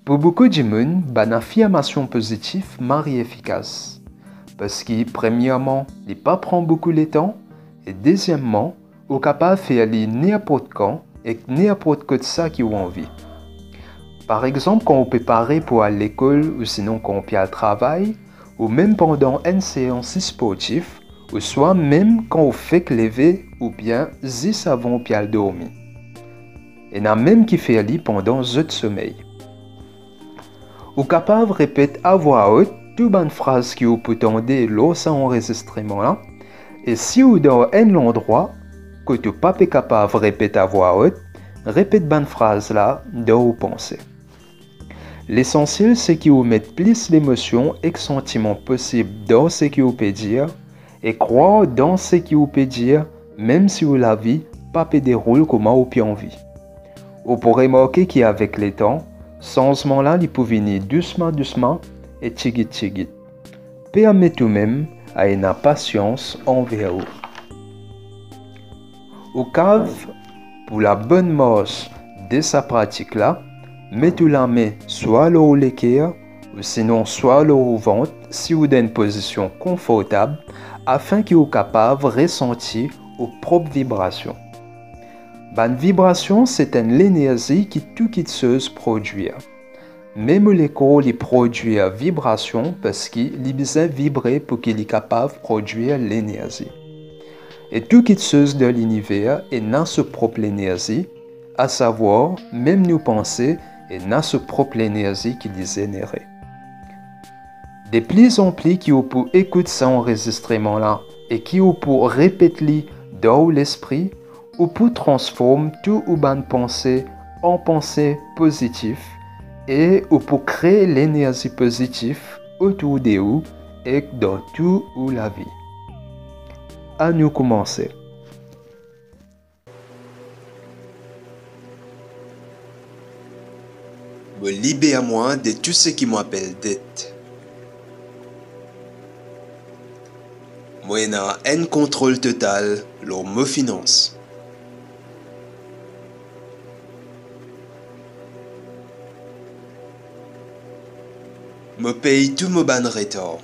Pour beaucoup de monde, une affirmation positive est efficace. Parce que, premièrement, il ne pas prend beaucoup de temps, et deuxièmement, on est capable de faire n'importe quand et n'importe quoi de ça qui a envie. Par exemple, quand on prépare pour aller à l'école ou sinon quand on peut au travail, ou même pendant une séance sportive, ou soit même quand on fait lever ou bien juste avant de dormir. Et il y a même qui fait pendant le sommeil. Ou capable de répéter à voix haute toute une phrase qui vous peut entendre lors de enregistrement là. Et si vous dans un endroit que tu n'es pas capable de répéter à voix haute, répète une phrase là dans vos pensées. L'essentiel c'est que vous mettez plus d'émotions et de sentiments possibles dans ce que vous pouvez dire et croire dans ce que vous pouvez dire même si vous la vie pas déroule comme vous avez envie. Vous pourrez remarquer qu'avec le temps, changement-là, il peut venir doucement et tigit. Permettez tout-même à une patience envers vous. Au cave, pour la bonne marche de sa pratique-là, mettez la main soit au l'équerre ou sinon soit au ventre si vous êtes dans une position confortable afin que vous soyez capable de ressentir vos propres vibrations. Une vibration, c'est une énergie qui toute chose produit. Même les corps produisent vibration parce qu'il a besoin de vibrer pour qu'il soit capable de produire l'énergie. Et toute chose de l'univers est dans sa propre énergie, à savoir, même nos pensées est dans sa propre énergie qui les génère. De plus en plus qui pour écouter cet enregistrement-là et qui pour répéter dans l'esprit, ou pour transformer tout ou bonne pensée en pensée positive et ou pour créer l'énergie positive autour de vous et dans toute la vie. À nous commencer. Me libère-moi de tout ce qui m'appelle dette. Moi, j'ai un contrôle total sur mes finances. Me paye tout mon ban retard.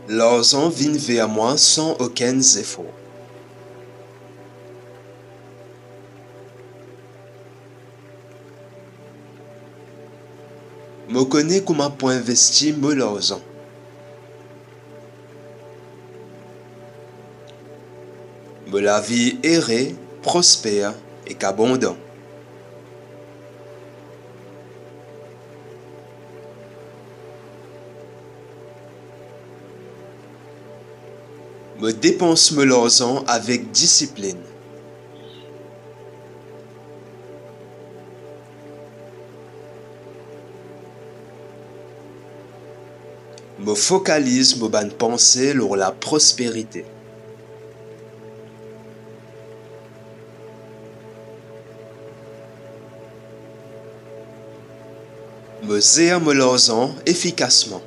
L'argent vient vers moi sans aucun effort. Me connais comment pour investir mon argent. Me la vie errée, prospère et qu'abondant. Me dépense me l'argent avec discipline. Me focalise me bonne pensée sur la prospérité. Me gère me l'argent efficacement.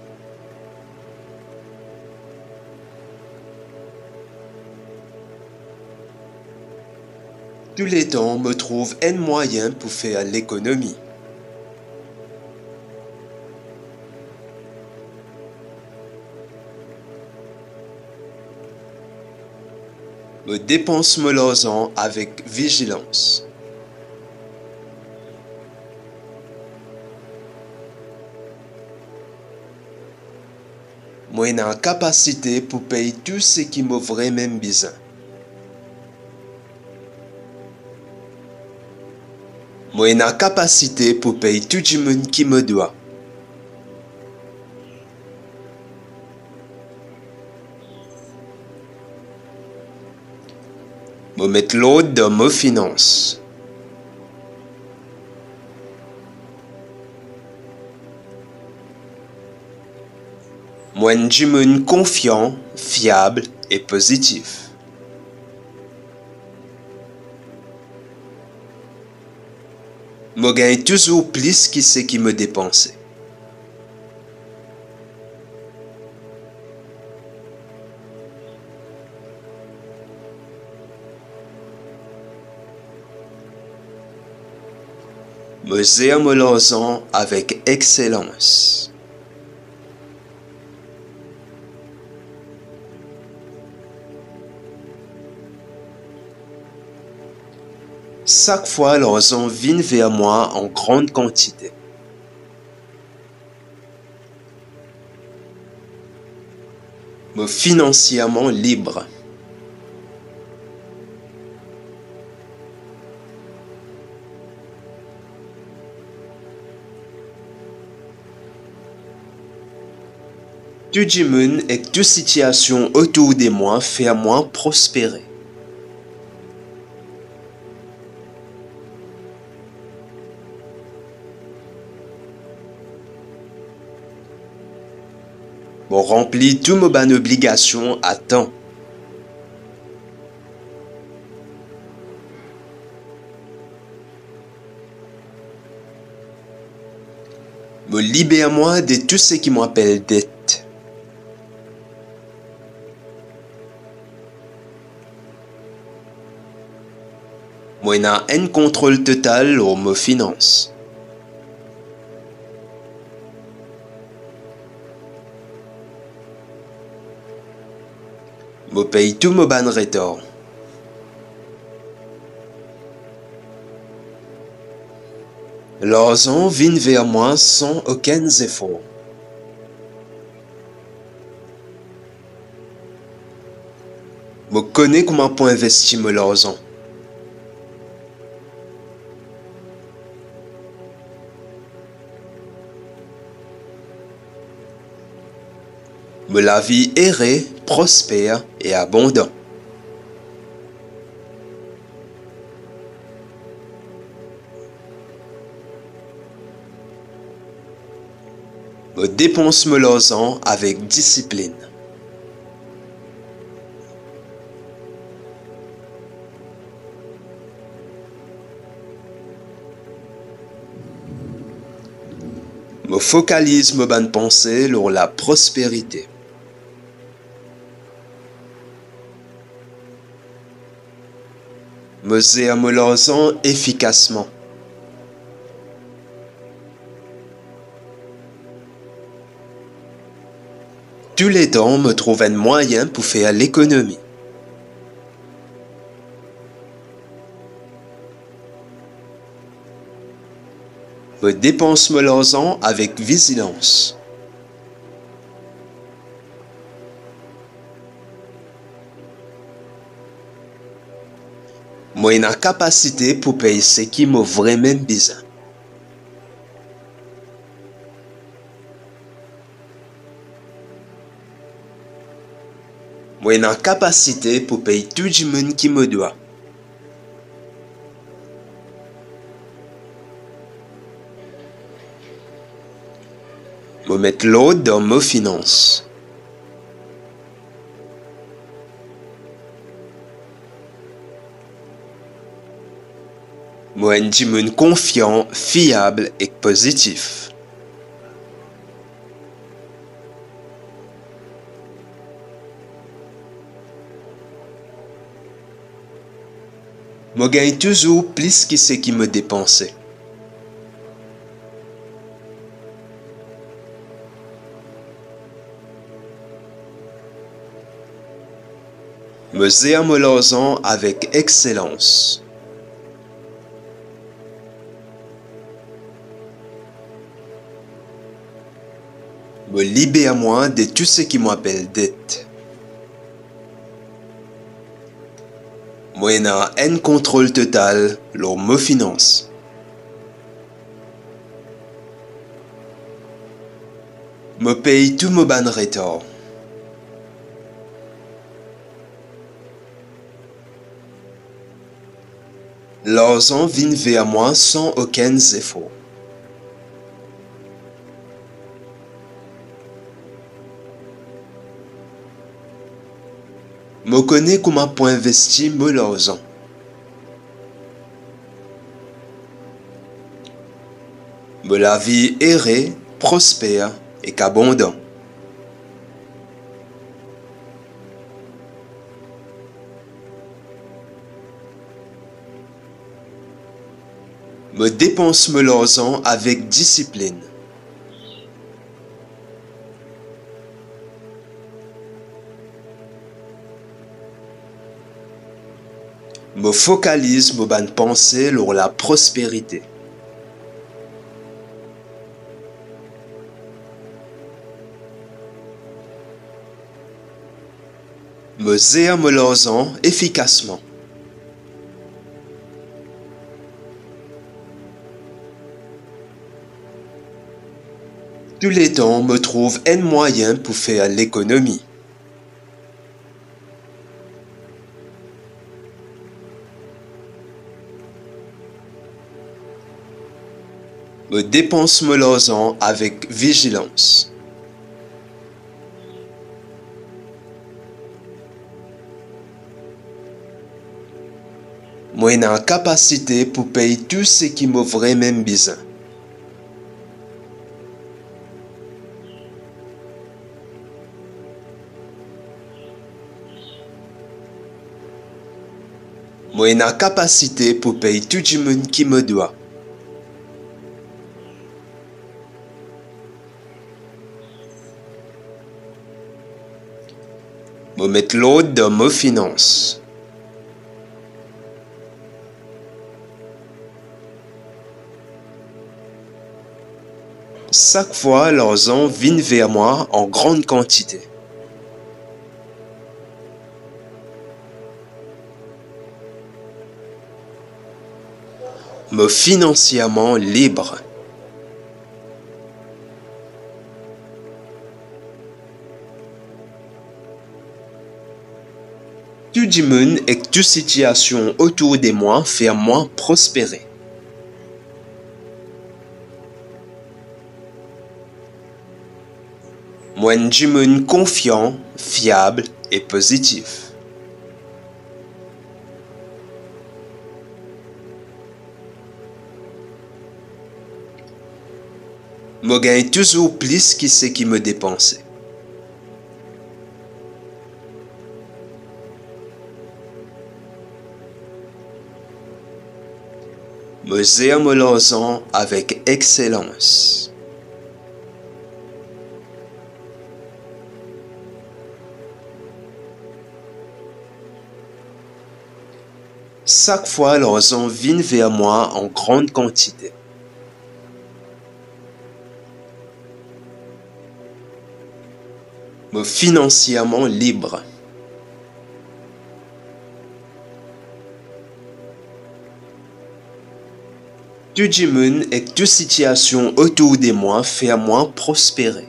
Tous les temps me trouve un moyen pour faire l'économie. Me dépense me l'argent avec vigilance. Moi, j'ai la capacité pour payer tout ce qui me vraiment besoin. Moi, j'ai la capacité pour payer tout le monde qui me doit. Me mettre l'ordre dans mes finances. Moi, je suis un confiant, fiable et positif. Je gagne toujours plus que ce qui me dépense. Me zéamolosant avec excellence. Chaque fois, l'argent vient vers moi en grande quantité. Me financièrement libre. Tout le monde et toute situation autour de moi fait moi prospérer. Me remplit toutes mes bonnes obligations à temps. Me libère moi de tout ce qui m'appelle dette. Moi n'a un contrôle total sur mes finances. Me paye tous mes bonnes retards. L'argent vient vers moi sans aucun effort. Me connais comment pour investir mon argent. Me la vie errée, prospère et abondant. Me dépense mon argent avec discipline. Me focalise mes bonnes pensées sur la prospérité. Me gère mon argent efficacement. Tous les temps me trouve un moyen pour faire l'économie. Me dépense mon argent avec vigilance. Moi j'ai la capacité pour payer ce qui me vraiment besoin. Moi j'ai la capacité pour payer tout le monde qui me doit. Me mettre l'ordre dans mes finances. Moi un monde confiant, fiable et positif. Moi gagne toujours plus que ce qui me dépensait. Me gère mon argent avec excellence. Me libère moi de tout ce qui m'appelle dette. Moi j'ai un contrôle total sur mes finances. Me paye tous mes bonnes retards. L'argent vient vers moi sans aucun effort. Me connais comment pour investir mon argent. Me la vie errée, prospère et qu'abondant. Me dépense me l'argent avec discipline. Me focalise me ban pensée sur la prospérité. Me zère me l'argent efficacement. Tous les temps me trouve un moyen pour faire l'économie. Me dépense me l'argent avec vigilance. Moi n'a capacité pour payer tout ce qui me vraiment besoin. Moi n'a capacité pour payer tout le monde qui me doit. Me mettre l'ordre dans mes finances. Chaque fois, l'argent vient vers moi en grande quantité. Me financièrement libre. Tout le monde et toute situation autour de moi fait moi prospérer. Moi du monde confiant, fiable et positif. Me gagne toujours plus que ce qui me dépense. Me gère me l'argent avec excellence. Chaque fois, l'argent vient vers moi en grande quantité. Me financièrement libre. Tout le monde et toute situation autour de moi fait moi prospérer.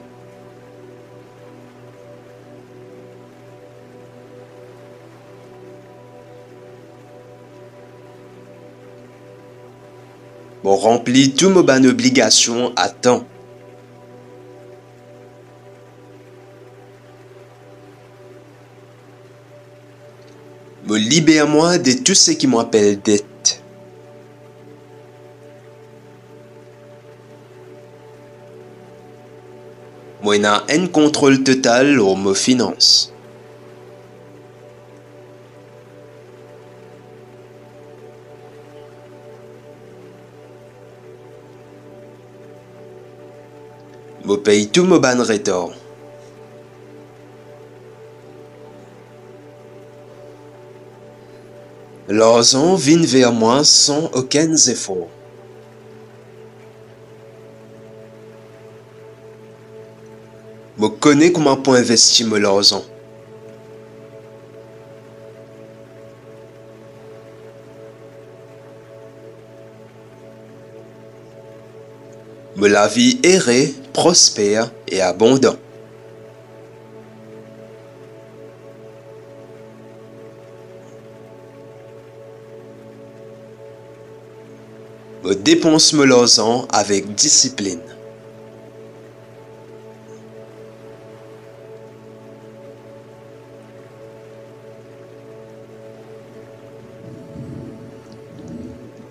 Me remplit toutes mes bonnes obligations à temps. Me libère moi de tout ce qui m'appelle dette. Moi n'a un contrôle total sur mes finances. Me paye tous mes bonnes retards. L'argent vient vers moi sans aucun effort. Me connais comment pour investir mon argent. Me la vie errée, prospère et abondant. Me dépense me l'argent avec discipline.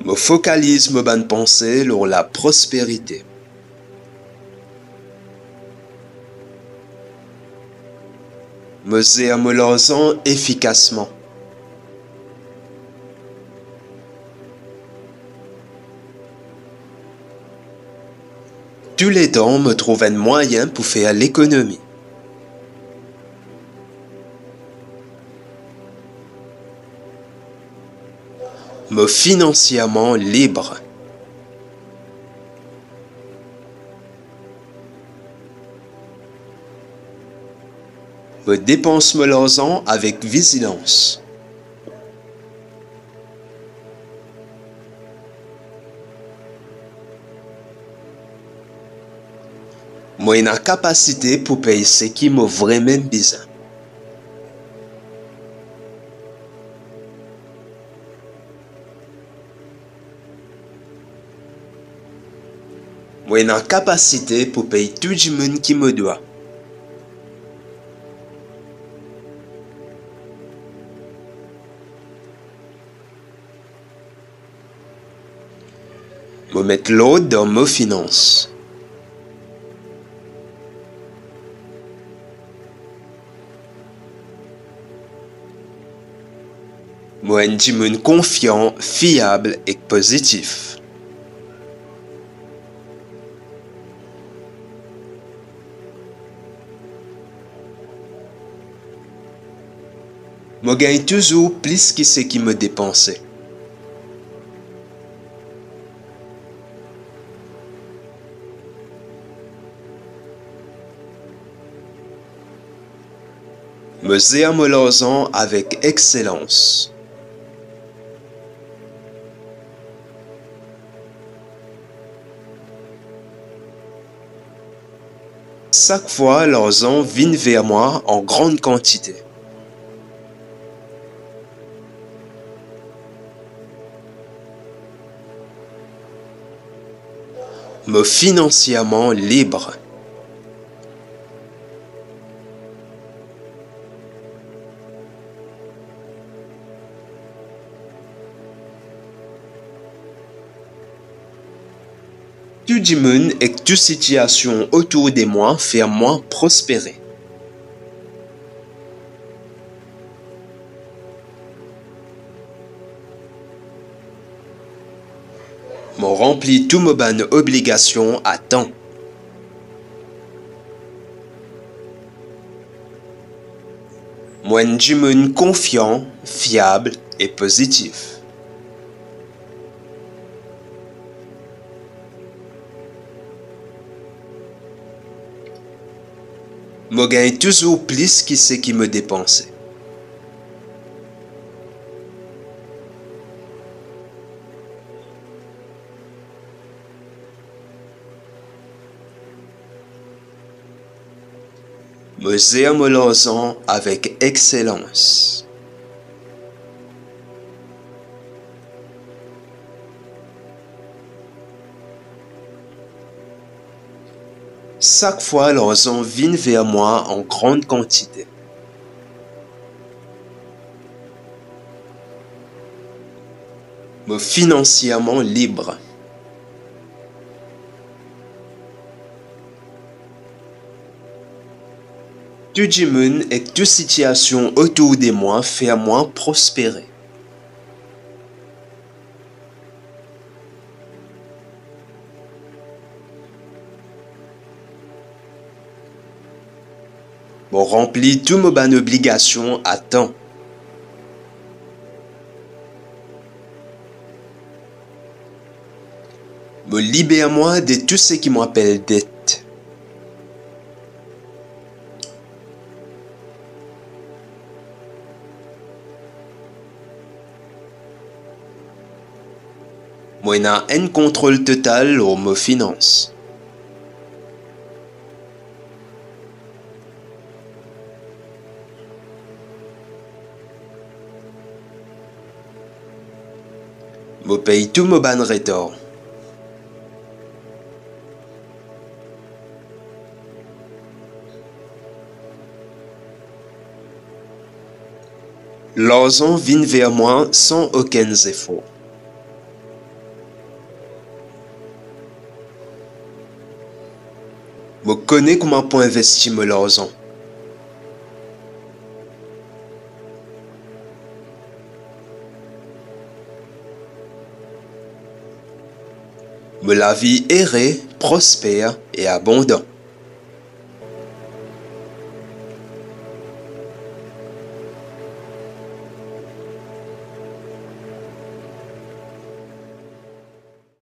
Me focalise mes bonnes pensées sur la prospérité. Me gère me l'argent efficacement. Tous les temps, me trouve un moyen pour faire l'économie. Me financièrement libre. Me dépense me l'argent avec vigilance. Moi, j'ai la capacité pour payer ce qui me vraiment besoin. Moi, j'ai la capacité pour payer tout le monde qui me doit. Me mettre l'ordre dans mes finances. Moi, un monde confiant, fiable et positif. Je gagne toujours plus que ce qui me dépensait. Je gère mon argent avec excellence. Chaque fois, l'argent vient vers moi en grande quantité. Me financièrement libre. Tout le monde et toute situation autour de moi fait moi prospérer. Je remplis toutes mes bonnes obligations à temps. Moi, je suis un monde confiant, fiable et positif. Je gagne toujours plus que ce qui me dépensait. Je gère mon argent avec excellence. Chaque fois, l'argent vient vers moi en grande quantité. Je suis financièrement libre. Tout le monde et toute situation autour de moi fait moi prospérer. Je remplis toutes mes bonnes obligations à temps. Je libère moi de tout ce qui m'appelle dette. Moi, j'ai un contrôle total sur mes finances. Je paye tous mes bonnes retards. L'argent vient vers moi sans aucun effort. Je connais comment pour investir mon argent. me la vie errée, prospère et abondant.